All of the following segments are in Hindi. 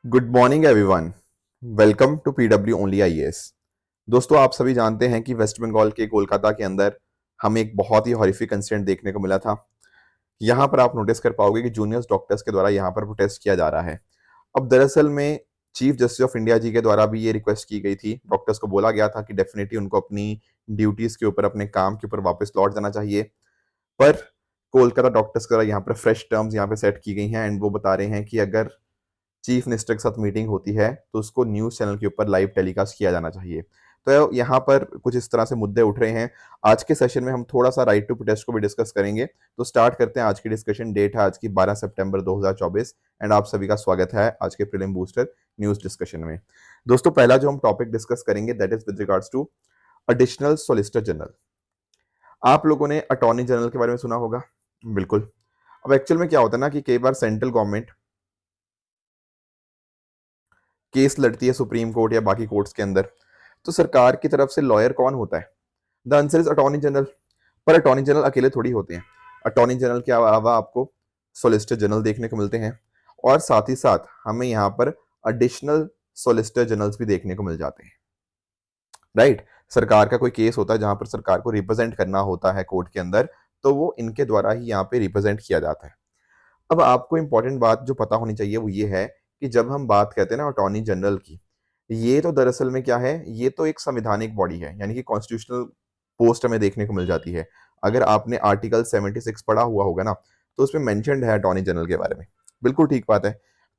Good morning everyone. Welcome to PW only IAS. दोस्तों, आप सभी जानते हैं कि वेस्ट बंगाल के कोलकाता के अंदर हमें एक बहुत ही हॉरिफिक इंसिडेंट देखने को मिला था। यहाँ पर आप नोटिस कर पाओगे कि जूनियर डॉक्टर्स के द्वारा यहाँ पर प्रोटेस्ट किया जा रहा है। अब दरअसल में चीफ जस्टिस ऑफ इंडिया जी के द्वारा भी ये रिक्वेस्ट की गई थी। डॉक्टर्स को बोला गया था कि डेफिनेटली उनको अपनी ड्यूटीज के ऊपर, अपने काम के ऊपर वापस लौट जाना चाहिए। पर कोलकाता डॉक्टर्स के द्वारा यहाँ पर फ्रेश टर्म्स यहाँ पे सेट की गई हैं एंड वो बता रहे हैं कि अगर चीफ मिनिस्टर के साथ मीटिंग होती है तो उसको न्यूज़ चैनल के ऊपर लाइव टेलीकास्ट किया जाना चाहिए। तो यहाँ पर कुछ इस तरह से मुद्दे उठ रहे हैं। आज के सेशन में हम थोड़ा सा राइट टू प्रोटेस्ट को भी डिस्कस करेंगे। तो स्टार्ट करते हैं आज की डिस्कशन। डेट है आज की 12 सितंबर 2024 एंड आप सभी का स्वागत है आज के प्रीलिम बूस्टर न्यूज़ डिस्कशन में। दोस्तों, पहला जो हम टॉपिक डिस्कस करेंगे that is with regards to additional solicitor general. आप लोगों ने अटॉर्नी जनरल के बारे में सुना होगा, बिल्कुल। अब एक्चुअल में क्या होता है ना कि कई बार सेंट्रल गवर्नमेंट केस लड़ती है सुप्रीम कोर्ट या बाकी कोर्ट्स के अंदर, तो सरकार की तरफ से लॉयर कौन होता है? The answer is attorney general. पर अटॉर्नी जनरल अकेले थोड़ी होते हैं। अटॉर्नी जनरल के अलावा आपको सोलिसिटर जनरल देखने को मिलते हैं और साथ ही साथ हमें यहाँ पर एडिशनल सोलिसिटर जनरल्स भी देखने को मिल जाते हैं। राइट, सरकार का कोई केस होता है जहां पर सरकार को रिप्रेजेंट करना होता है कोर्ट के अंदर, तो वो इनके द्वारा ही यहाँ पे रिप्रेजेंट किया जाता है। अब आपको इंपॉर्टेंट बात जो पता होनी चाहिए वो ये है कि जब हम बात करते हैं ना अटॉर्नी जनरल की, ये तो दरअसल में क्या है, ये तो एक संवैधानिक बॉडी है, यानी कि कॉन्स्टिट्यूशनल पोस्ट हमें देखने को मिल जाती है। अगर आपने आर्टिकल 76 पढ़ा हुआ होगा ना, तो उसमें मेंशन्ड है अटॉर्नी जनरल के बारे में। बिल्कुल ठीक बात है।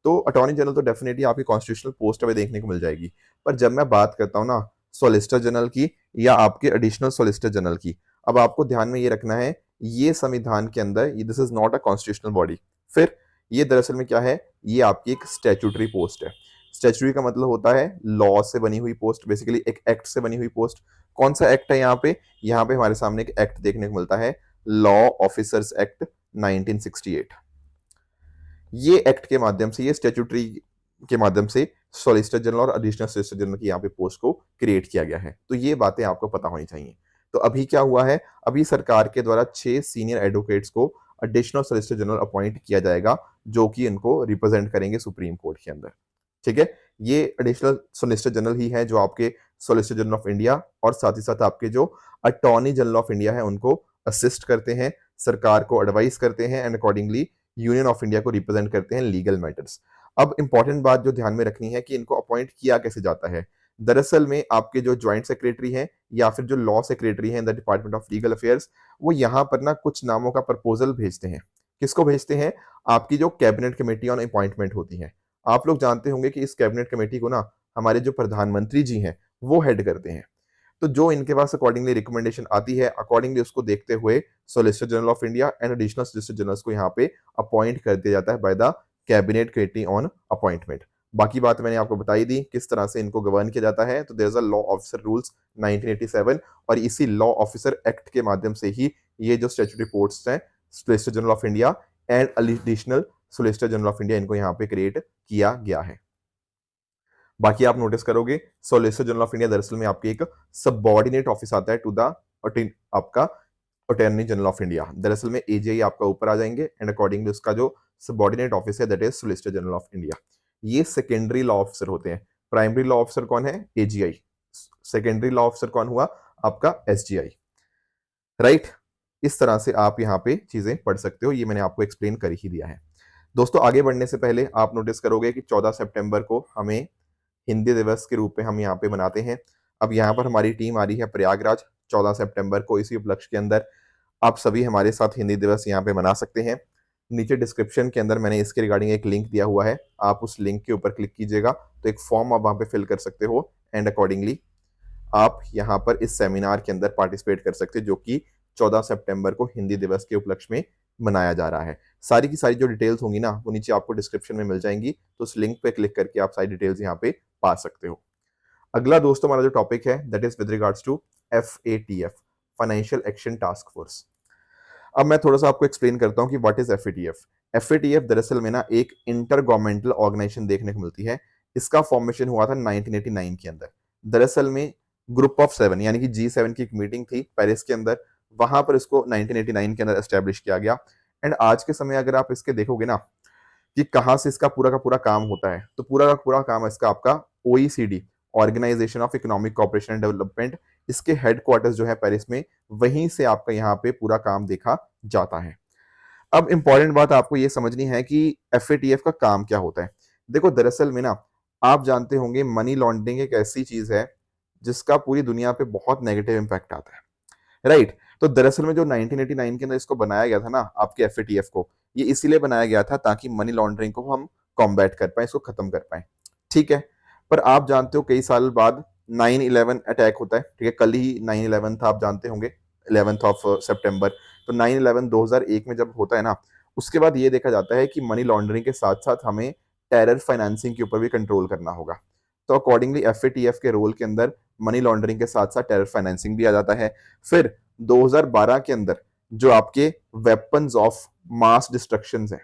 तो अटॉर्नी जनरल तो डेफिनेटली आपकी कॉन्स्टिट्यूशनल पोस्ट हमें देखने को मिल जाएगी। पर जब मैं बात करता हूँ ना सॉलिसिटर जनरल की या आपके एडिशनल सॉलिसिटर जनरल की, अब आपको ध्यान में ये रखना है, ये संविधान के अंदर this is not a constitutional body. फिर ये दरअसल में क्या है, ये आपकी एक स्टैट्यूटरी पोस्ट है। स्टैट्यूटरी का मतलब होता है लॉ से बनी हुई पोस्ट, बेसिकली एक एक्ट से बनी हुई पोस्ट। कौन सा एक्ट है यहाँ पे? यहाँ पे हमारे सामने एक एक्ट देखने को मिलता है, लॉ ऑफिसर्स एक्ट 1968। ये एक्ट के माध्यम से, ये स्टैट्यूटरी के माध्यम से सॉलिसिटर जनरल और एडिशनल सॉलिसिटर जनरल की यहाँ पे पोस्ट को क्रिएट किया गया है। तो ये बातें आपको पता होनी चाहिए। तो अभी क्या हुआ है, अभी सरकार के द्वारा 6 सीनियर एडवोकेट्स को एडिशनल सॉलिसिटर जनरल अपॉइंट किया जाएगा, जो कि इनको रिप्रेजेंट करेंगे सुप्रीम कोर्ट के अंदर। ठीक है, ये एडिशनल सॉलिसिटर जनरल ही है जो आपके सॉलिसिटर जनरल ऑफ इंडिया और साथ ही साथ आपके जो अटॉर्नी जनरल ऑफ इंडिया है उनको असिस्ट करते हैं, सरकार को एडवाइस करते हैं and accordingly union of India को रिप्रेजेंट करते हैं लीगल मैटर्स। अब इंपॉर्टेंट बात जो ध्यान में रखनी है कि इनको अपॉइंट किया कैसे जाता है। दरअसल में आपके जो ज्वाइंट सेक्रेटरी हैं या फिर जो लॉ सेक्रेटरी हैं in the department of legal affairs, वो यहाँ पर ना कुछ नामों का प्रपोजल भेजते हैं। किसको भेजते हैं? आपकी जो कैबिनेट कमेटी ऑन अपॉइंटमेंट होती है। आप लोग जानते होंगे कि इस कैबिनेट कमेटी को ना हमारे जो प्रधानमंत्री जी हैं वो हेड करते हैं। तो जो इनके पास अकॉर्डिंगली रिकमेंडेशन आती है, अकॉर्डिंगली उसको देखते हुए solicitor general of India and additional solicitor generals को यहाँ पे अपॉइंट कर दिया जाता है by the cabinet committee on appointment. बाकी बात मैंने आपको बताई दी किस तरह से इनको गवर्न किया जाता है। तो there is a law officer rules 1987 और इसी लॉ ऑफिसर एक्ट के माध्यम से ही ये जो स्टैट्यूटरी पोस्ट्स हैं solicitor general of India and additional solicitor general of India, इनको यहाँ पे क्रिएट किया गया है। बाकी आप नोटिस करोगे सॉलिसिटर जनरल ऑफ इंडिया दरअसल में आपकी एक सबऑर्डिनेट ऑफिस आता है टू द आपका अटॉर्नी जनरल ऑफ इंडिया। दरअसल में एजीआई आपका ऊपर आ जाएंगे एंड अकॉर्डिंगली उसका जो सबऑर्डिनेट ऑफिस है that is solicitor general of India. ये सेकेंडरी लॉ ऑफिसर होते हैं। प्राइमरी लॉ ऑफिसर कौन है? एजीआई। सेकेंडरी लॉ ऑफिसर कौन हुआ? आपका एसजीआई। राइट, इस तरह से आप यहाँ पे चीजें पढ़ सकते हो। ये मैंने आपको एक्सप्लेन कर ही दिया है। दोस्तों, आगे बढ़ने से पहले आप नोटिस करोगे कि 14 सितंबर को हमें हिंदी दिवस के रूप में हम यहाँ पे मनाते हैं। अब यहाँ पर हमारी टीम आ रही है प्रयागराज 14 सितंबर को। इसी उपलक्ष्य के अंदर आप सभी हमारे साथ हिंदी दिवस यहाँ पे मना सकते हैं। नीचे डिस्क्रिप्शन के अंदर मैंने इसके रिगार्डिंग एक लिंक दिया हुआ है, आप उस लिंक के ऊपर क्लिक कीजिएगा तो एक फॉर्म आप वहाँ पे फिल कर सकते हो एंड अकॉर्डिंगली आप यहाँ पर इस सेमिनार के अंदर पार्टिसिपेट कर सकते हैं जो कि 14 सितंबर को हिंदी दिवस के उपलक्ष्य में मनाया जा रहा है। सारी की सारी जो डिटेल्स होंगी ना वो नीचे आपको डिस्क्रिप्शन में मिल जाएंगी, तो उस लिंक पे क्लिक करके आप सारी डिटेल्स यहाँ पे पा सकते हो। अगला दोस्तों हमारा जो टॉपिक है that is with regards to FATF, financial action task force. अब मैं थोड़ा सा आपको एक्सप्लेन करता हूँ कि व्हाट इज FATF। FATF दरअसल में ना एक इंटर गवर्नमेंटल ऑर्गेनाइजेशन देखने को मिलती है। इसका फॉर्मेशन हुआ था 1989 के अंदर। दरअसल में ग्रुप ऑफ 7 यानी कि G7 की एक मीटिंग थी पेरिस के अंदर, वहां पर इसको 1989 के अंदर एस्टेब्लिश किया गया। एंड आज के समय अगर आप इसके देखोगे ना कि कहाँ से इसका पूरा का पूरा काम होता है, तो पूरा का पूरा काम इसका आपका OECD, organisation of economic cooperation and development, इसके हेडक्वार्टर्स जो है पेरिस में, वहीं से आपका यहाँ पे पूरा काम देखा जाता है। अब इंपॉर्टेंट बात आपको ये समझनी है कि FATF का काम क्या होता है। देखो दरअसल में ना, आप जानते होंगे मनी लॉन्ड्रिंग एक ऐसी चीज है जिसका पूरी दुनिया पे बहुत नेगेटिव इम्पैक्ट आता है, राइट। तो दरअसल में जो 1989 के अंदर इसको बनाया गया था ना, आपके FATF को, ये इसीलिए बनाया गया था ताकि मनी लॉन्ड्रिंग को हम कॉम्बैट कर पाए, इसको खत्म कर पाए, ठीक है। पर आप जानते हो कई साल बाद 9/11 अटैक होता है, ठीक है, कल ही 9/11 था, आप जानते होंगे, 11 सितंबर। तो 9/11 2001 में जब होता है ना, उसके बाद ये देखा जाता है कि मनी लॉन्ड्रिंग के साथ साथ हमें टेरर फाइनेंसिंग के ऊपर भी कंट्रोल करना होगा। तो अकॉर्डिंगली FATF के रोल के अंदर मनी लॉन्ड्रिंग के साथ साथ टेरर फाइनेंसिंग भी आ जाता है। फिर 2012 के अंदर जो आपके वेपन्स ऑफ मास डिस्ट्रक्शन है,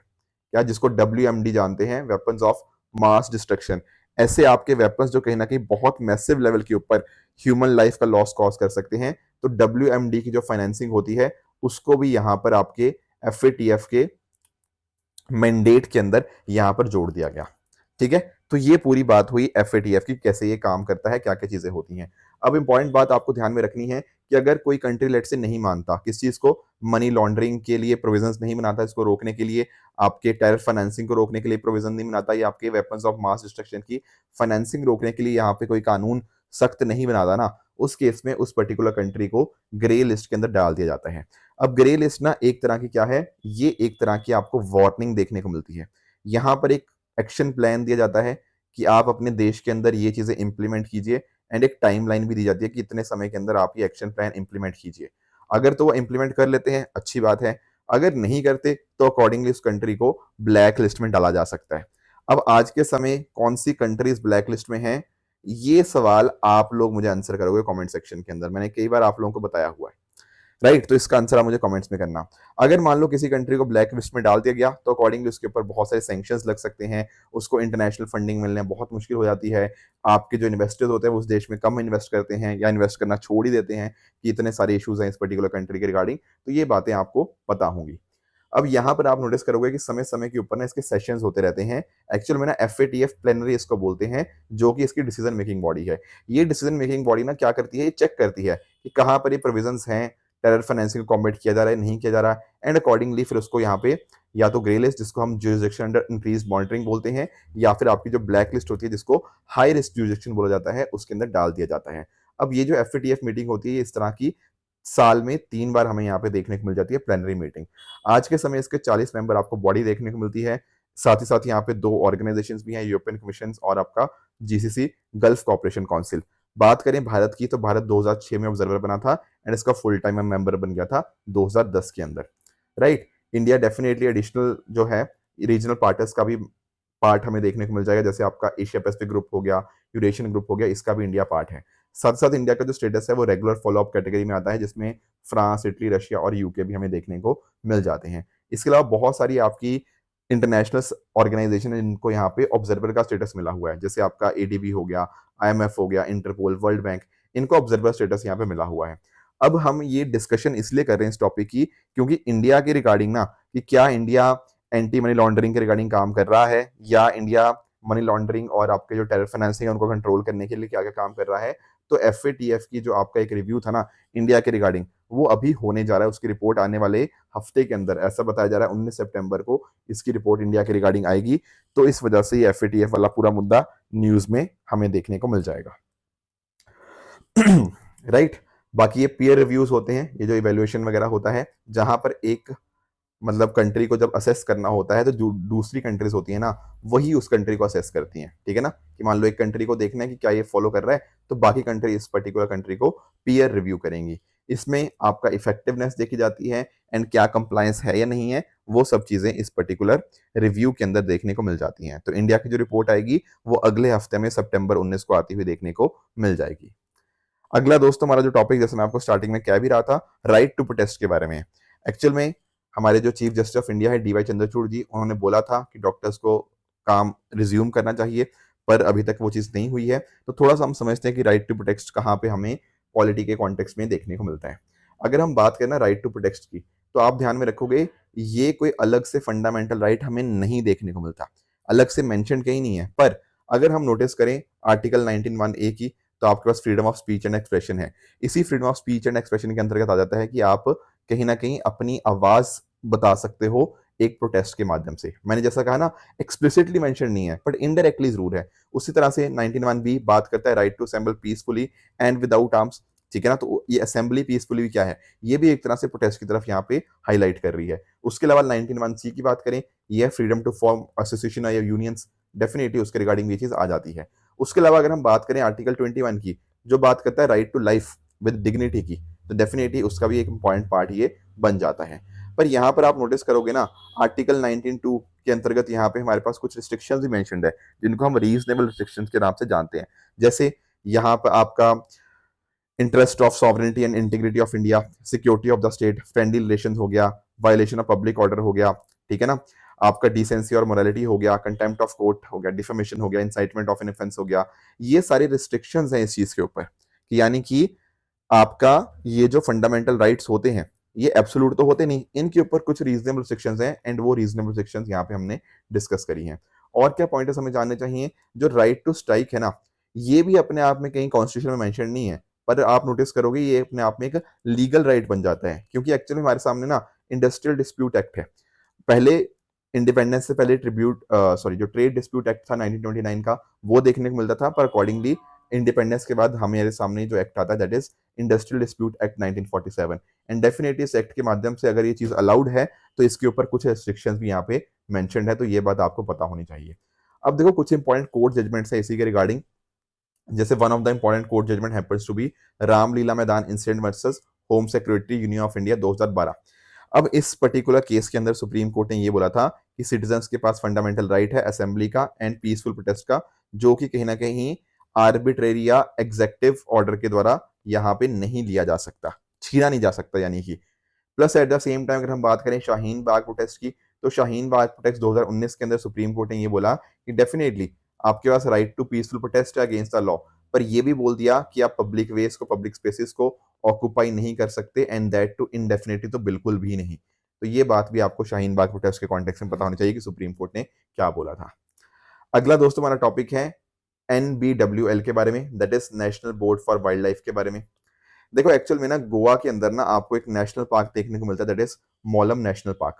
या जिसको WMD जानते हैं, वेपन्स ऑफ मास डिस्ट्रक्शन, ऐसे आपके वेपन्स जो कहीं ना कहीं बहुत मैसिव लेवल के ऊपर ह्यूमन लाइफ का लॉस कॉज कर सकते हैं, तो WMD की जो फाइनेंसिंग होती है उसको भी यहां पर आपके FATF के मैंडेट के अंदर यहां पर जोड़ दिया गया, ठीक है। तो ये पूरी बात हुई FATF की, कैसे ये काम करता है, क्या क्या चीजें होती हैं। अब इंपॉर्टेंट बात आपको ध्यान में रखनी है कि अगर कोई कंट्री लेट से नहीं मानता किस चीज को, मनी लॉन्ड्रिंग के लिए प्रोविजंस नहीं बनाता, इसको रोकने के लिए, आपके टेरर फाइनेंसिंग को रोकने के लिए प्रोविजन नहीं बनाता, या आपके वेपन्स ऑफ मास डिस्ट्रक्शन की फाइनेंसिंग रोकने के लिए यहाँ पे कोई कानून सख्त नहीं बनाता ना, उस केस में उस पर्टिकुलर कंट्री को ग्रे लिस्ट के अंदर डाल दिया जाता है। अब ग्रे लिस्ट ना एक तरह की क्या है, ये एक तरह की आपको वार्निंग देखने को मिलती है। यहाँ पर एक एक्शन प्लान दिया जाता है कि आप अपने देश के अंदर ये चीजें इंप्लीमेंट कीजिए, एंड एक टाइमलाइन भी दी जाती है कि इतने समय के अंदर आप ये एक्शन प्लान इंप्लीमेंट कीजिए। अगर तो वो इंप्लीमेंट कर लेते हैं, अच्छी बात है, अगर नहीं करते तो अकॉर्डिंगली उस कंट्री को ब्लैक लिस्ट में डाला जा सकता है। अब आज के समय कौन सी कंट्रीज ब्लैक लिस्ट में है, ये सवाल आप लोग मुझे आंसर करोगे कमेंट सेक्शन के अंदर, मैंने कई बार आप लोगों को बताया हुआ है, राइट। तो इसका आंसर आप मुझे कमेंट्स में करना। अगर मान लो किसी कंट्री को ब्लैक लिस्ट में डाल दिया गया, तो अकॉर्डिंगली उसके ऊपर बहुत सारे सैंक्शंस लग सकते हैं, उसको इंटरनेशनल फंडिंग मिलने बहुत मुश्किल हो जाती है, आपके जो इन्वेस्टर्स होते हैं वो उस देश में कम इन्वेस्ट करते हैं या इन्वेस्ट करना छोड़ ही देते हैं, कि इतने सारे इशूज हैं इस पर्टिकुलर कंट्री के रिगार्डिंग। तो ये बातें आपको पता होंगी। अब यहाँ पर आप नोटिस करोगे कि समय समय के ऊपर ना इसके सेशंस होते रहते हैं। एक्चुअल में ना FATF प्लेनरी इसको बोलते हैं, जो कि इसकी डिसीजन मेकिंग बॉडी है। ये डिसीजन मेकिंग बॉडी ना क्या करती है, ये चेक करती है कि कहाँ पर ये प्रोविजंस हैं, टेरर फाइनेंसिंग को कॉम्बैट किया जा रहा है, नहीं किया जा रहा है, एंड अकॉर्डिंगली फिर उसको यहाँ पे या तो ग्रे लिस्ट, जिसको हम जुरिसडिक्शन अंडर इंक्रीज मॉनिटरिंग बोलते हैं, या फिर आपकी जो ब्लैक लिस्ट होती है जिसको हाई रिस्क जुरिसडिक्शन बोला जाता है, उसके अंदर डाल दिया जाता है। अब ये जो FATF मीटिंग होती है, इस तरह की साल में 3 बार हमें यहाँ पे देखने को मिल जाती है प्लेनरी मीटिंग। आज के समय इसके 40 मेंबर आपको बॉडी देखने को मिलती है। साथ ही साथ यहाँ पे 2 ऑर्गेनाइजेशंस भी हैं, यूरोपियन कमीशन और आपका GCC, गल्फ कॉपरेशन काउंसिल। बात करें भारत की, तो भारत 2006 में ऑब्जर्वर बना था, एंड इसका फुल टाइम मेंबर बन गया था 2010 के अंदर, राइट। इंडिया डेफिनेटली एडिशनल जो है रीजनल पार्टनर्स का भी पार्ट हमें देखने को मिल जाएगा, जैसे आपका एशिया पैसिफिक ग्रुप हो गया, यूरेशियन ग्रुप हो गया, इसका भी इंडिया पार्ट है। साथ साथ इंडिया का जो स्टेटस है वो रेगुलर फॉलोअप कैटेगरी में आता है, जिसमें फ्रांस, इटली, रशिया और UK भी हमें देखने को मिल जाते हैं। इसके अलावा बहुत सारी आपकी इंटरनेशनल ऑर्गेनाइजेशन है जिनको यहाँ पे ऑब्जर्वर का स्टेटस मिला हुआ है, जैसे आपका ADB हो गया, IMF हो गया, इंटरपोल, वर्ल्ड बैंक, इनको ऑब्जर्वर स्टेटस यहाँ पे मिला हुआ है। अब हम ये डिस्कशन इसलिए कर रहे हैं इस टॉपिक की, क्योंकि इंडिया के रिगार्डिंग ना, कि क्या इंडिया एंटी मनी लॉन्ड्रिंग के रिगार्डिंग काम कर रहा है, या इंडिया मनी लॉन्ड्रिंग और आपके जो टेरर फाइनेंसिंग है उनको कंट्रोल करने के लिए क्या क्या काम कर रहा है। तो FATF की जो आपका एक रिव्यू था ना इंडिया के रिगार्डिंग, वो अभी होने जा रहा है, उसकी रिपोर्ट आने वाले हफ्ते के अंदर, ऐसा बताया जा रहा है 19 सितंबर को इसकी रिपोर्ट इंडिया के रिगार्डिंग आएगी। तो इस वजह से ये FATF वाला पूरा मुद्दा न्यूज में हमें देखने को मिल जाएगा। राइट। बाकी ये पीयर रिव्यूज होते हैं, ये जो इवेल्युएशन वगैरह होता है, जहां पर एक मतलब कंट्री को जब असेस करना होता है, तो जो दूसरी कंट्रीज होती है ना, वही उस कंट्री को असेस करती हैं, ठीक है ना। कि मान लो एक कंट्री को देखना है कि क्या ये फॉलो कर रहा है, तो बाकी कंट्री इस पर्टिकुलर कंट्री को पीयर रिव्यू करेंगी। इसमें आपका इफेक्टिवनेस देखी जाती है, एंड क्या कंप्लायंस है या नहीं है, वो सब चीजें इस पर्टिकुलर रिव्यू के अंदर देखने को मिल जाती हैं। तो इंडिया की जो रिपोर्ट आएगी वो अगले हफ्ते में सितंबर 19 को आती हुई देखने को मिल जाएगी। अगला दोस्तों हमारा जो टॉपिक, जैसे मैं आपको स्टार्टिंग में कह भी रहा था, राइट टू प्रोटेस्ट के बारे में। एक्चुअल में हमारे जो चीफ जस्टिस ऑफ इंडिया है DY चंद्रचूड़ जी, उन्होंने बोला था कि डॉक्टर्स को काम रिज्यूम करना चाहिए, पर अभी तक वो चीज़ नहीं हुई है। तो थोड़ा सा हम समझते हैं कि राइट टू प्रोटेक्ट कहाँ पे हमें पॉलिटी के कॉन्टेक्स्ट में देखने को मिलता है। अगर हम बात करें ना राइट टू प्रोटेक्ट की, तो आप ध्यान में रखोगे ये कोई अलग से फंडामेंटल राइट हमें नहीं देखने को मिलता, अलग से मेंशन कहीं नहीं है। पर अगर हम नोटिस करें आर्टिकल 19(1)(a) की, तो आपके पास freedom of speech and expression है। इसी freedom of speech and expression के अंतर्गत आ जाता है कि आप कहीं ना कहीं अपनी आवाज बता सकते हो एक प्रोटेस्ट के माध्यम से। मैंने जैसा कहा ना, एक्सप्लिसिटली मेंशन नहीं है बट इनडायरेक्टली जरूर है। उसी तरह से 19(1)(b) बात करता है right to assemble peacefully and without arms, ठीक है ना। तो ये असेंबली पीसफुली क्या है, ये भी एक तरह से प्रोटेस्ट की तरफ यहाँ पे हाईलाइट कर रही है। उसके अलावा 19(1)(c) की बात करें, ये फ्रीडम टू फॉर्म एसोसिएशन या यूनियंस, डेफिनेटली उसके रिगार्डिंग ये चीज आ जाती है। उसके अलावा अगर हम बात करें आर्टिकल 21 की, जो बात करता है right to life with dignity की, तो डेफिनेटली उसका भी एक इंपॉर्टेंट पार्ट ये बन जाता है। पर यहाँ पर आप नोटिस करोगे ना, आर्टिकल 19(2) के अंतर्गत यहाँ पे हमारे पास कुछ रिस्ट्रिक्शंस भी मेंशन्ड है, जिनको हम रीजनेबल रिस्ट्रिक्शंस के नाम से जानते हैं। जैसे यहाँ पर आपका interest of sovereignty and integrity of India, security of the state, friendly relation हो गया, वायलेशन ऑफ पब्लिक ऑर्डर हो गया, ठीक है ना, आपका डिसेंसी और मोरालिटी हो गया, कंटेम्प्ट ऑफ कोर्ट हो गया, डिफेमेशन हो गया, इंसाइटमेंट ऑफ एन ऑफेंस हो गया। ये सारी रिस्ट्रिक्शंस हैं इस चीज के ऊपर कि यानी कि आपका ये जो फंडामेंटल राइट्स होते हैं ये एब्सोल्यूट तो होते नहीं, इनके ऊपर कुछ रीजनेबल रिस्ट्रिक्शंस हैं एंड वो रीजनेबल रिस्ट्रिक्शंस यहाँ पे हमने डिस्कस करी हैं। और क्या पॉइंट्स हमें जानने चाहिए, जो राइट टू स्ट्राइक है ना, ये भी अपने आप में कहीं कॉन्स्टिट्यूशन में मेंशन नहीं है, पर आप नोटिस करोगे ये अपने आप में एक लीगल राइट बन जाता है, क्योंकि एक्चुअली हमारे सामने ना इंडस्ट्रियल डिस्प्यूट एक्ट है। पहले इंडिपेंडेंस से पहले जो ट्रेड डिस्प्यूट एक्ट था 1929 का, वो देखने को मिलता था, पर अकॉर्डिंगली इंडिपेंडेंस के बाद हमारे सामने जो एक्ट आता है that is industrial dispute act 1947। And definitely इस एक्ट के माध्यम से अगर ये चीज अलाउड है तो इसके ऊपर कुछ रेस्ट्रिक्शंस भी यहाँ पे मेंशन्ड है, तो ये बात आपको पता होनी चाहिए। अब देखो कुछ इंपॉर्टेंट कोर्ट जजमेंट्स है इसी के रिगार्डिंग। जैसे one of the important court judgement happens to be Ramlila Maidan incident versus home secretary union of India 2012। अब इस पर्टिकुलर केस के अंदर सुप्रीम कोर्ट ने ये बोला था कि सिटीजन्स के पास फंडामेंटल राइट है असेंबली का एंड पीसफुल प्रोटेस्ट का, जो कि कहीं ना कहीं आर्बिट्रेरी या एग्जेक्टिव ऑर्डर के द्वारा यहाँ पे नहीं लिया जा सकता, छीना नहीं जा सकता यानी कि। Plus at the same time अगर हम बात करें शाहीन बाग प्रोटेस्ट की, तो शाहीन बाग प्रोटेस्ट 2019 के अंदर सुप्रीम कोर्ट ने ये बोला कि डेफिनेटली आपके पास राइट टू पीसफुल प्रोटेस्ट है अगेंस्ट द लॉ, पर ये भी बोल दिया कि आप पब्लिक वेज को, पब्लिक स्पेसिस को ऑक्यूपाई नहीं कर सकते एंड दैट टू इनडेफिनेटली, तो बिल्कुल भी नहीं। तो ये बात भी आपको शाहीन बाग प्रोटेस्ट के कॉन्टेक्स्ट में पता होनी चाहिए कि सुप्रीम कोर्ट ने क्या बोला था। अगला दोस्तों हमारा टॉपिक है NBWL के बारे में, that is national board for wild life के बारे में। देखो एक्चुअल में ना गोवा के अंदर ना आपको एक नेशनल पार्क देखने को मिलता है that is Mollem national park.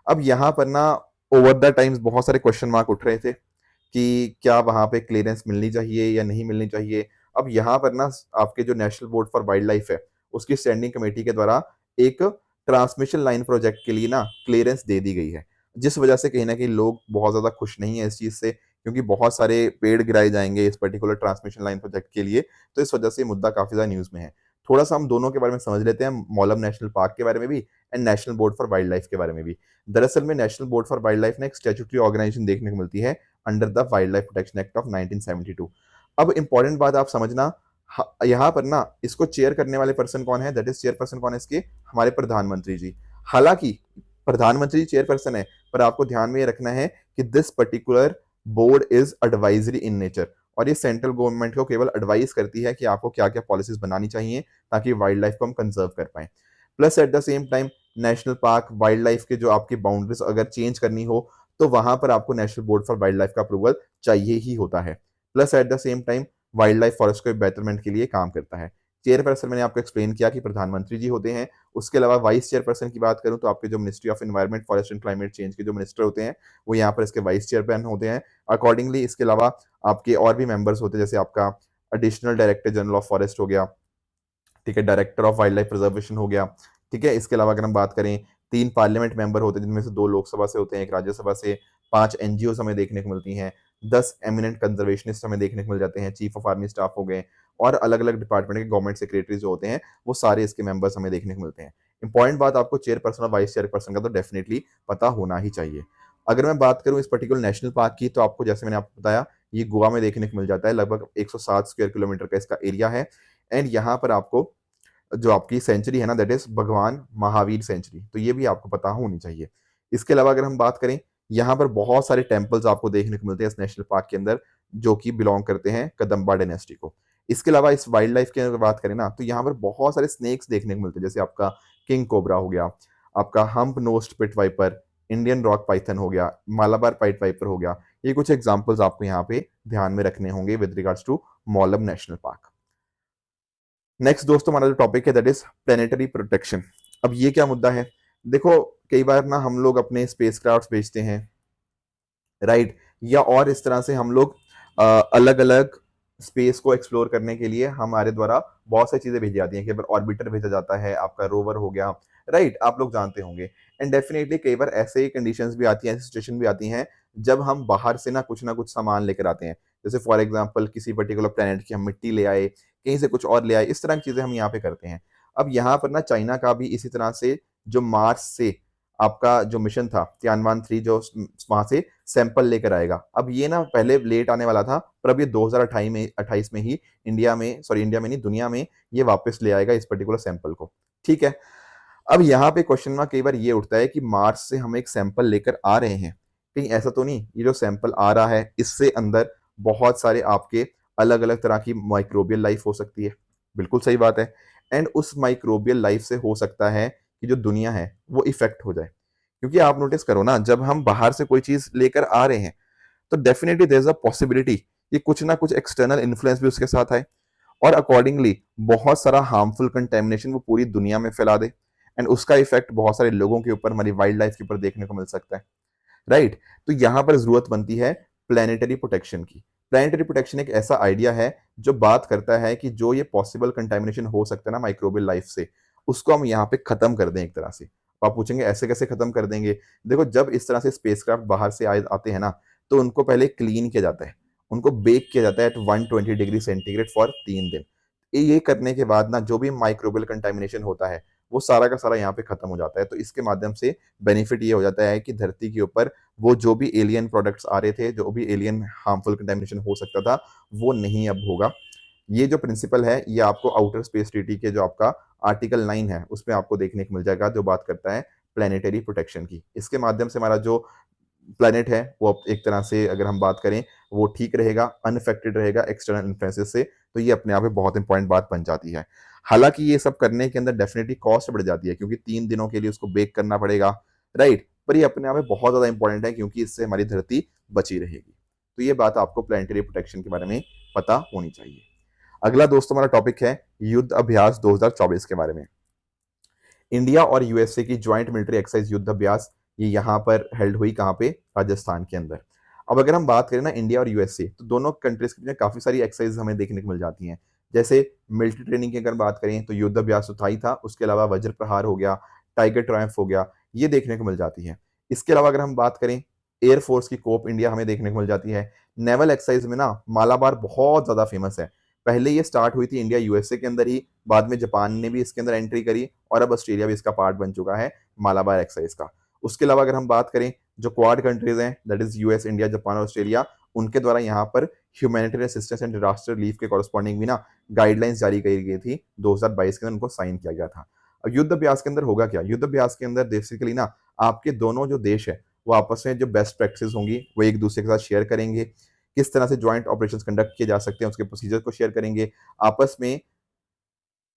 अब यहाँ पर ना ओवर द टाइम्स बहुत सारे क्वेश्चन मार्क उठ रहे थे कि क्या वहां पे क्लियरेंस मिलनी चाहिए या नहीं मिलनी चाहिए। अब यहाँ पर ना आपके जो national board for wild life है उसकी स्टैंडिंग कमेटी के द्वारा एक ट्रांसमिशन लाइन प्रोजेक्ट के लिए ना क्लियरेंस दे दी गई है, जिस वजह से कहीं ना कहीं लोग बहुत ज्यादा खुश नहीं है इस चीज से, क्योंकि बहुत सारे पेड़ गिराए जाएंगे इस पर्टिकुलर ट्रांसमिशन लाइन प्रोजेक्ट के लिए। तो इस वजह से ये मुद्दा काफी ज्यादा न्यूज में है। थोड़ा सा हम दोनों के बारे में समझ लेते हैं, मोलम नेशनल पार्क के बारे में भी and national board for wild life के बारे में भी। दरअसल में national board for wild life ने एक स्टैट्यूटरी ऑर्गेनाइजेशन देखने को मिलती है under the wild life protection act of 1972। अब इंपॉर्टेंट बात आप समझना, यहाँ पर ना इसको चेयर करने वाले पर्सन कौन है, दैट इज चेयरपर्सन कौन है इसके, हमारे प्रधानमंत्री जी। हालांकि प्रधानमंत्री चेयरपर्सन है, पर आपको ध्यान में ये रखना है कि this particular board is advisory in nature, और ये सेंट्रल गवर्नमेंट को केवल एडवाइस करती है कि आपको क्या क्या पॉलिसीज बनानी चाहिए ताकि वाइल्ड लाइफ को हम कंजर्व कर पाए। Plus at the same time national park wild life के जो आपकी बाउंड्रीज अगर चेंज करनी हो तो वहां पर आपको national board for wild life का अप्रूवल चाहिए ही होता है। Plus at the same time wild life forest को बेटरमेंट के लिए काम करता है। चेयरपर्सन मैंने आपको एक्सप्लेन किया कि प्रधानमंत्री जी होते हैं। उसके अलावा वाइस चेयरपर्सन की बात करूं तो आपके जो ministry of environment forest and climate change के जो मिनिस्टर होते हैं वो यहाँ पर इसके वाइस चेयरमैन होते हैं। अकॉर्डिंगली इसके अलावा आपके और भी मेंबर्स होते हैं, जैसे आपका additional director general of forest हो गया, ठीक है, director of wild life preservation हो गया, ठीक है। इसके अलावा अगर हम बात करें 3 पार्लियामेंट मेंबर होते हैं जिनमें से 2 लोकसभा से होते हैं, 1 राज्यसभा से, 5 एनजीओ हमें देखने को मिलती हैं, 10 एमिनेंट कंजर्वेशनिस्ट हमें देखने को मिल जाते हैं, चीफ ऑफ आर्मी स्टाफ हो गए, और अलग अलग डिपार्टमेंट के गवर्नमेंट सेक्रेटरी जो होते हैं वो सारे इसके मेंबर्स हमें देखने को मिलते हैं। इंपॉर्टेंट बात आपको चेयरपर्सन और वाइस चेयरपर्सन का तो डेफिनेटली पता होना ही चाहिए। अगर मैं बात करूं इस पर्टिकुलर नेशनल पार्क की, तो आपको जैसे मैंने आपको बताया ये गोवा में देखने को मिल जाता है, लगभग 107 स्क्वायर किलोमीटर का इसका एरिया है। एंड यहाँ पर आपको जो आपकी सेंचुरी है ना दैट इज भगवान महावीर सेंचुरी, तो ये भी आपको पता होनी चाहिए। इसके अलावा अगर हम बात करें, यहाँ पर बहुत सारे टेम्पल्स आपको देखने को मिलते हैं इस नेशनल पार्क के अंदर जो कि बिलोंग करते हैं कदम्बा डायनेस्टी को। इसके अलावा इस वाइल्ड लाइफ की अगर बात करें ना तो यहाँ पर बहुत सारे स्नेक्स देखने को मिलते हैं, जैसे आपका किंग कोबरा हो गया, आपका hump nosed pit viper, Indian rock python हो गया, मालाबार पाइट वाइपर हो गया। ये कुछ एग्जांपल्स आपको यहाँ पे ध्यान में रखने होंगे with regards to Mouling national park. Next दोस्तों हमारा जो टॉपिक है दैट इज प्लेनेटरी प्रोटेक्शन। अब ये क्या मुद्दा है? देखो कई बार ना हम लोग अपने स्पेसक्राफ्ट भेजते हैं, राइट, या और इस तरह से हम लोग अलग अलग स्पेस को एक्सप्लोर करने के लिए हमारे द्वारा बहुत सारी चीजें भेजी जाती हैं। कई बार ऑर्बिटर भेजा जाता है, आपका रोवर हो गया, राइट, आप लोग जानते होंगे। एंड डेफिनेटली कई बार ऐसे कंडीशंस भी आती हैं, ऐसी सिचुएशन भी आती हैं जब हम बाहर से ना कुछ सामान लेकर आते हैं। जैसे फॉर एग्जाम्पल किसी पर्टिकुलर प्लेनेट की हम मिट्टी ले आए, कहीं से कुछ और ले आए, इस तरह की चीजें हम यहाँ पे करते हैं। अब यहाँ पर ना चाइना का भी इसी तरह से जो मार्स से आपका जो मिशन था तियानवान 3, जो वहां से सैंपल लेकर आएगा। अब ये ना पहले लेट आने वाला था, पर अब ये 2028 में ही इंडिया में नहीं दुनिया में ये वापस ले आएगा इस पर्टिकुलर सैंपल को। ठीक है, अब यहाँ पे क्वेश्चन ना कई बार ये उठता है कि मार्स से हम एक सैंपल लेकर आ रहे हैं, कहीं ऐसा तो नहीं ये जो सैंपल आ रहा है इससे अंदर बहुत सारे आपके अलग अलग तरह की माइक्रोबियल लाइफ हो सकती है? बिल्कुल सही बात है। एंड उस माइक्रोबियल लाइफ से हो सकता है कि जो दुनिया है वो इफेक्ट हो जाए, क्योंकि आप नोटिस करो ना जब हम बाहर से कोई चीज लेकर आ रहे हैं तो definitely there is a possibility कि कुछ ना कुछ एक्सटर्नल इन्फ्लुएंस भी उसके साथ आए और अकॉर्डिंगली बहुत सारा हार्मफुल कंटेमिनेशन वो पूरी दुनिया में फैला दे। एंड उसका इफेक्ट बहुत सारे लोगों के ऊपर, हमारी वाइल्ड लाइफ के ऊपर देखने को मिल सकता है, राइट। तो यहां पर जरूरत बनती है प्लानिटरी प्रोटेक्शन की। प्लानिटरी प्रोटेक्शन एक ऐसा आइडिया है जो बात करता है कि जो ये पॉसिबल कंटेमिनेशन हो सकता है ना माइक्रोबियल लाइफ से, उसको हम यहाँ पे खत्म कर दें एक तरह से। आप पूछेंगे ऐसे कैसे खत्म कर देंगे? देखो जब इस तरह से स्पेसक्राफ्ट बाहर से आते हैं ना, तो उनको पहले क्लीन किया जाता है, उनको बेक किया जाता है एट 120 डिग्री सेंटीग्रेड फॉर 3 दिन। ये करने के बाद ना जो भी माइक्रोबियल कंटेमिनेशन होता है वो सारा का सारा यहाँ पे खत्म हो जाता है। तो इसके माध्यम से बेनिफिट ये हो जाता है कि धरती के ऊपर वो जो भी एलियन प्रोडक्ट्स आ रहे थे, जो भी एलियन हार्मफुल कंटेमिनेशन हो सकता था, वो नहीं अब होगा। ये जो प्रिंसिपल है ये आपको आउटर स्पेस ट्रीटी के जो आपका आर्टिकल 9 है उसमें आपको देखने को मिल जाएगा, जो बात करता है प्लेनेटरी प्रोटेक्शन की। इसके माध्यम से हमारा जो प्लेनेट है वो एक तरह से अगर हम बात करें वो ठीक रहेगा, अनअफेक्टेड रहेगा एक्सटर्नल इन्फ्लुएंसेस से। तो ये अपने आप में बहुत इंपॉर्टेंट बात बन जाती है। हालांकि ये सब करने के अंदर डेफिनेटली कॉस्ट बढ़ जाती है, क्योंकि 3 दिनों के लिए उसको बेक करना पड़ेगा, राइट। पर ये अपने आप में बहुत ज्यादा इंपॉर्टेंट है क्योंकि इससे हमारी धरती बची रहेगी। तो ये बात आपको प्लेनेटरी प्रोटेक्शन के बारे में पता होनी चाहिए। अगला दोस्तों हमारा टॉपिक है युद्ध अभ्यास 2024 के बारे में। इंडिया और यूएसए की ज्वाइंट मिलिट्री एक्सरसाइज युद्ध अभ्यास, ये यहाँ पर हेल्ड हुई कहाँ पे? राजस्थान के अंदर। अब अगर हम बात करें ना इंडिया और यूएसए, तो दोनों कंट्रीज के बीच काफी सारी एक्सरसाइज हमें देखने को मिल जाती हैं। जैसे मिलिट्री ट्रेनिंग की अगर बात करें तो युद्ध अभ्यास तो था ही था, उसके अलावा वज्र प्रहार हो गया, टाइगर ट्रायम्फ हो गया, ये देखने को मिल जाती है। इसके अलावा अगर हम बात करें एयरफोर्स की कोप इंडिया हमें देखने को मिल जाती है। नेवल एक्सरसाइज में ना मालाबार बहुत ज्यादा फेमस है। पहले ये स्टार्ट हुई थी इंडिया यूएसए के अंदर ही, बाद में जापान ने भी इसके अंदर एंट्री करी और अब ऑस्ट्रेलिया भी इसका पार्ट बन चुका है मालाबार एक्सरसाइज का। उसके अलावा अगर हम बात करें जो क्वाड कंट्रीज हैं that is US, India, Japan और ऑस्ट्रेलिया, उनके द्वारा यहाँ पर humanitarian assistance and disaster relief के कॉरस्पॉन्डिंग भी ना गाइडलाइंस जारी की गई थी 2022 के अंदर, उनको साइन किया गया था। अब युद्ध अभ्यास के अंदर होगा क्या? युद्ध अभ्यास के अंदर बेसिकली ना आपके दोनों जो देश है वो आपस में जो बेस्ट प्रैक्टिस होंगी वो एक दूसरे के साथ शेयर करेंगे, किस तरह से ज्वाइंट ऑपरेशंस कंडक्ट किए जा सकते हैं उसके प्रोसीजर को शेयर करेंगे, आपस में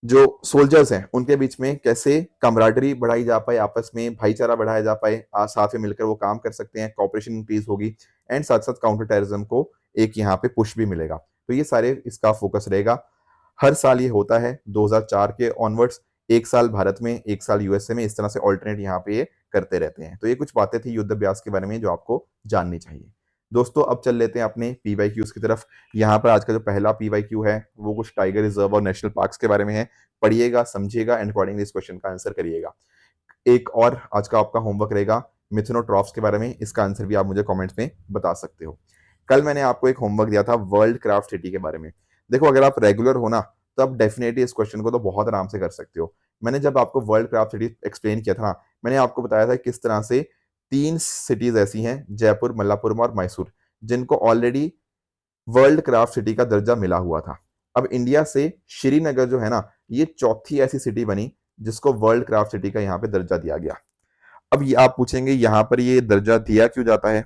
जो सोल्जर्स हैं उनके बीच में कैसे कमराडरी बढ़ाई जा पाए, आपस में भाईचारा बढ़ाया जा पाए, साथ में मिलकर वो काम कर सकते हैं, कॉपरेशन इंक्रीज होगी एंड साथ साथ काउंटर टेररिज्म को एक यहाँ पे पुश भी मिलेगा। तो ये सारे इसका फोकस रहेगा। हर साल ये होता है 2004 के ऑनवर्ड्स, एक साल भारत में एक साल यूएसए में, इस तरह से ऑल्टरनेट यहाँ पे ये करते रहते हैं। तो ये कुछ बातें थी युद्ध अभ्यास के बारे में जो आपको जाननी चाहिए। दोस्तों अब चल लेते हैं अपने पीवाईक्यूज की तरफ। यहाँ पर आज का जो पहला पीवाईक्यू है वो कुछ टाइगर रिजर्व और नेशनल पार्क्स के बारे में है। पढ़िएगा, समझिएगा एंड अकॉर्डिंगली इस क्वेश्चन का आंसर करिएगा। एक और आज का आपका होमवर्क रहेगा मिथुनोट्रॉफ्स के बारे में, इसका आंसर भी आप मुझे कमेंट्स में बता सकते हो। कल मैंने आपको एक होमवर्क दिया था वर्ल्ड क्राफ्ट सिटी के बारे में। देखो अगर आप रेगुलर हो ना तो आप डेफिनेटली इस क्वेश्चन को तो बहुत आराम से कर सकते हो। मैंने जब आपको वर्ल्ड क्राफ्ट सिटी एक्सप्लेन किया था ना, मैंने आपको बताया था किस तरह से 3 सिटीज ऐसी हैं, जयपुर, मल्लापुरम और मैसूर, जिनको ऑलरेडी वर्ल्ड क्राफ्ट सिटी का दर्जा मिला हुआ था। अब इंडिया से श्रीनगर जो है ना, ये चौथी ऐसी सिटी बनी जिसको वर्ल्ड क्राफ्ट सिटी का यहाँ पे दर्जा दिया गया। अब ये आप पूछेंगे यहाँ पर ये दर्जा दिया क्यों जाता है?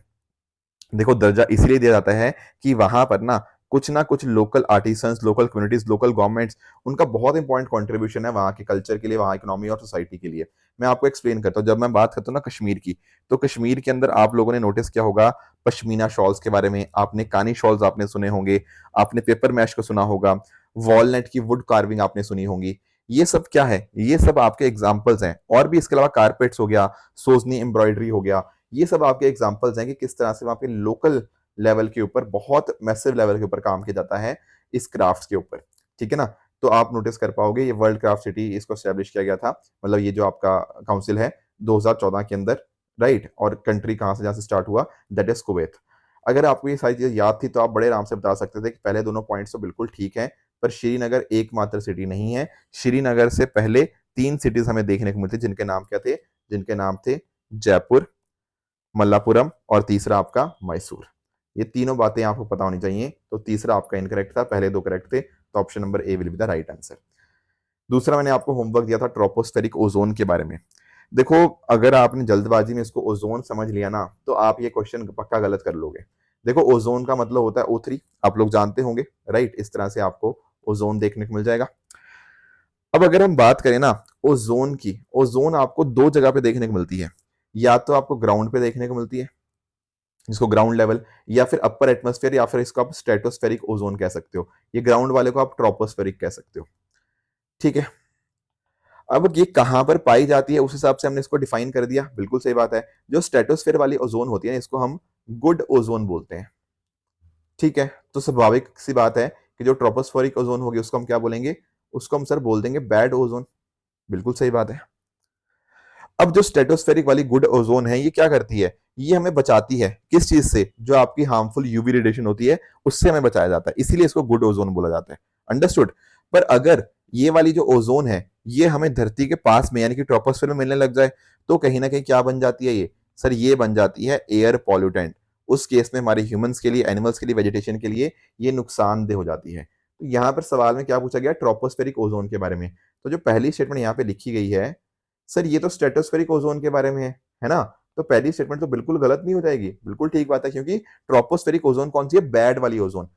देखो दर्जा इसलिए दिया जाता है कि वहां पर ना कुछ ना कुछ local artisans, local communities, local governments, उनका बहुत इंपॉर्टेंट कंट्रीब्यूशन है वहाँ के कल्चर के लिए, वहाँ इकोनॉमी और सोसाइटी के लिए। मैं आपको एक्सप्लेन करता हूँ। जब मैं बात करता हूँ ना कश्मीर की, तो कश्मीर के अंदर आप लोगों ने नोटिस किया होगा पश्मीना शॉल्स के बारे में, आपने कानी शॉल्स आपने सुने होंगे, आपने पेपर मैश को सुना होगा, वॉलनट की वुड कार्विंग आपने सुनी होंगी। ये सब क्या है? ये सब आपके एग्जाम्पल्स हैं। और भी इसके अलावा कारपेट्स हो गया, सोजनी एम्ब्रॉयडरी हो गया, ये सब आपके एग्जाम्पल्स हैं कि किस तरह से वहाँ पे लोकल लेवल के ऊपर, बहुत मैसिव लेवल के ऊपर काम किया जाता है इस क्राफ्ट के ऊपर। ठीक है ना? तो आप नोटिस कर पाओगे, ये वर्ल्ड क्राफ्ट सिटी इसको एस्टेब्लिश किया गया था, मतलब ये जो आपका काउंसिल है 2014 के अंदर, राइट। और कंट्री कहाँ से, जहाँ से स्टार्ट हुआ, दैट इज कुवैत। अगर आपको ये सारी चीजें याद थी तो आप बड़े आराम से बता सकते थे कि पहले दोनों पॉइंट्स तो बिल्कुल ठीक हैं, पर श्रीनगर एकमात्र सिटी नहीं है। श्रीनगर से पहले 3 सिटीज हमें देखने को मिलती, जिनके नाम क्या थे? जिनके नाम थे जयपुर, मल्लापुरम और तीसरा आपका मैसूर। ये तीनों बातें आपको पता होनी चाहिए। तो तीसरा आपका इनकरेक्ट था, पहले 2 करेक्ट थे, तो option number A will be the right answer. दूसरा मैंने आपको होमवर्क दिया था ट्रोपोस्फेरिक ओजोन के बारे में। देखो, अगर आपने जल्दबाजी में इसको ओजोन समझ लिया ना, तो आप ये क्वेश्चन पक्का गलत कर लोगे। देखो, ओजोन का मतलब होता है O3, आप लोग जानते होंगे, राइट। इस तरह से आपको ओजोन देखने को मिल जाएगा। अब अगर हम बात करें ना ओजोन की, ओजोन आपको 2 जगह पे देखने को मिलती है। या तो आपको ग्राउंड पे देखने को मिलती है, जिसको ग्राउंड लेवल, या फिर अपर एटमॉस्फेयर, या फिर इसको आप स्ट्रेटोस्फेरिक ओजोन कह सकते हो। ये ग्राउंड वाले को आप ट्रोपोस्फेरिक कह सकते हो। ठीक है। अब ये कहां पर पाई जाती है उस हिसाब से हमने इसको डिफाइन कर दिया, बिल्कुल सही बात है। जो स्ट्रेटोस्फेयर वाली ओजोन होती है इसको हम गुड ओजोन बोलते हैं। ठीक है। तो स्वाभाविक सी बात है कि जो ट्रोपोस्फेरिक ओजोन होगी उसको हम क्या बोलेंगे? उसको हम सर बोल देंगे बैड ओजोन। बिल्कुल सही बात है। अब जो स्ट्रेटोस्फेरिक वाली गुड ओजोन है, ये क्या करती है? ये हमें बचाती है किस चीज से? जो आपकी हार्मफुल यूवी रेडिएशन होती है, उससे हमें बचाया जाता है, इसीलिए इसको गुड ओजोन बोला जाता है। अंडरस्टूड। पर अगर ये वाली जो ओजोन है, ये हमें धरती के पास में यानी कि ट्रोपोस्फेयर में मिलने लग जाए, तो कहीं ना कहीं क्या बन जाती है ये? सर ये बन जाती है एयर पॉल्यूटेंट। उस केस में हमारे ह्यूमंस के लिए, एनिमल्स के लिए, वेजिटेशन के लिए ये नुकसानदेह हो जाती है। तो यहाँ पर सवाल में क्या पूछा गया? ट्रोपोस्फेरिक ओजोन के बारे में। तो जो पहली स्टेटमेंट यहाँ पे लिखी गई है, सर ये तो स्ट्रेटोस्फेरिक ओजोन के बारे में है ना? तो पहली स्टेटमेंट तो बिल्कुल गलत नहीं हो जाएगी, बिल्कुल ठीक बात है, क्योंकि ट्रोपोस्फेरिक ओजोन कौन सी है? बैड वाली ओजोन।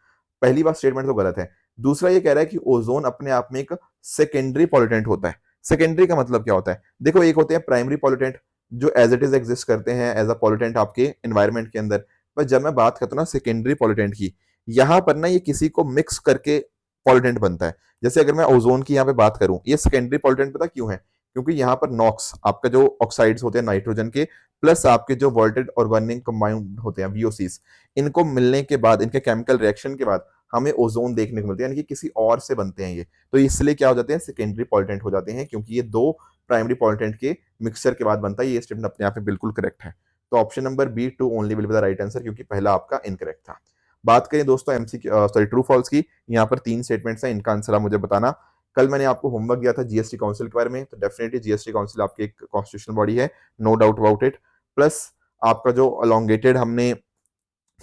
पहली बात स्टेटमेंट तो गलत है। दूसरा ये कह रहा है कि ओजोन अपने आप में एक सेकेंडरी पॉल्यूटेंट होता है। सेकेंडरी का मतलब क्या होता है? देखो, एक होते हैं प्राइमरी पॉल्यूटेंट, जो एज इट इज एग्जिस्ट करते हैं एज अ पॉल्यूटेंट आपके एनवायरमेंट के अंदर। पर जब मैं बात करता हूँ ना सेकेंडरी पॉल्यूटेंट की, यहाँ पर ना ये किसी को मिक्स करके पॉल्यूटेंट बनता है। जैसे अगर मैं ओजोन की यहाँ पे बात करूं, ये सेकेंडरी पॉल्यूटेंट पता क्यों है? क्योंकि यहाँ पर नॉक्स, आपका जो ऑक्साइड्स होते हैं नाइट्रोजन के, प्लस आपके जो वोल्टेड ऑर्गेनिक कंपाउंड होते हैं वीओसीज, इनको मिलने के बाद, इनके केमिकल रिएक्शन के बाद हमें ओजोन देखने को मिलती है, यानी कि किसी और से बनते हैं ये। तो इसलिए क्या हो जाते हैं? सेकेंडरी पॉल्यूटेंट हो जाते हैं, क्योंकि ये 2 प्राइमरी पॉल्यूटेंट के मिक्सचर के बाद बनता है। ये स्टेटमेंट अपने आप में बिल्कुल करेक्ट है। तो option number B two only will be the right answer, क्योंकि पहला आपका इनकरेक्ट था। बात करें दोस्तों एमसी सॉरी ट्रू फॉल्स की, यहाँ पर 3 स्टेटमेंट्स हैं, इनका आंसर आप मुझे बताना। कल मैंने आपको होमवर्क दिया था जीएसटी काउंसिल के बारे में, तो डेफिनेटली जीएसटी काउंसिल आपकी एक कॉन्स्टिट्यूशनल बॉडी है, no doubt about it. Plus आपका जो अलोंगेटेड हमने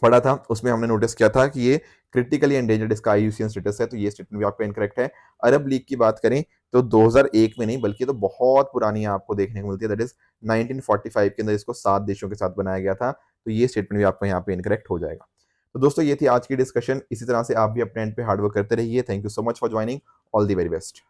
पढ़ा था, उसमें हमने नोटिस किया था कि ये क्रिटिकली एंडेंजर्ड इसका आईयूसीएन स्टेटस है, तो ये स्टेटमेंट भी आपका इनकरेक्ट है। अरब लीग की बात करें तो 2001 में नहीं, बल्कि तो बहुत पुरानी आपको देखने को मिलती है, दैट इज 1945 के अंदर इसको 7 देशों के साथ बनाया गया था। तो ये स्टेटमेंट भी आपका यहाँ पे इनकरेक्ट हो जाएगा। तो दोस्तों ये थी आज की डिस्कशन। इसी तरह से आप भी अपने एंड पे हार्डवर्क करते रहिए। Thank you so much for joining. All the very best.